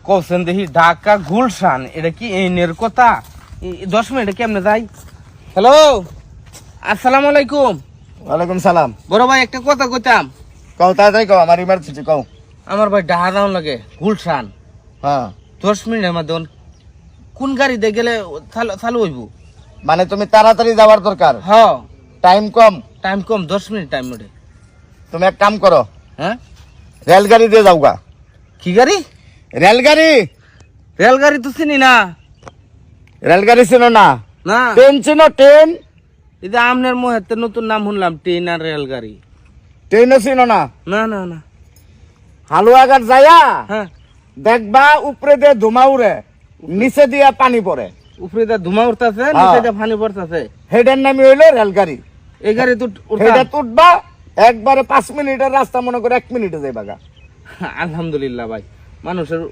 কৌশন দেখি ঢাকা গুলশান এটা কি এনের কথা 10 মিনিটে কেমনে যাই। হ্যালো আসসালামু আলাইকুম। ওয়ালাইকুম সালাম। বড় ভাই একটা কথা কইতাম। কও তাড়াতাড়ি কও, আমার ইমার্জেন্সি কও। আমার ভাই ঢাকা যাওয়ার লাগে গুলশান। হ্যাঁ 10 মিনিটের মধ্যে কোন গাড়িতে গেলে চালু হইব? মানে তুমি তাড়াতাড়ি যাওয়ার দরকার, হ্যাঁ টাইম কম। টাইম কম, 10 মিনিট টাইম ওঠে। তুমি এক কাম করো, হ্যাঁ রেলগাড়ি দিয়ে যাওগা। কি গাড়ি? রেলগাড়ি। রেলগাড়ি তো চিনি না। রেলগাড়ি চিনো না? না ট্রেন চিনো? ট্রেন। এই যে আমনের মুহেতে নতুন নাম শুনলাম, ট্রেন আর রেলগাড়ি। ট্রেনও চিনো না? না না না। হালুয়াঘাট যাইয়া হ্যাঁ দেখবা উপরে দিয়ে ধুমা উড়ে, নিচে দিয়া পানি পড়ে। উপরে দা ধুমা উঠতেছে, নিচে দা পানি পড়তেছে। হেডের নামই হইলো রেলগাড়ি। এই গাড়ি তো হেডে উঠবা, একবারে 5 মিনিটের রাস্তা মনে করে 1 মিনিটে যাইবা গা। আলহামদুলিল্লাহ ভাই, মানুষের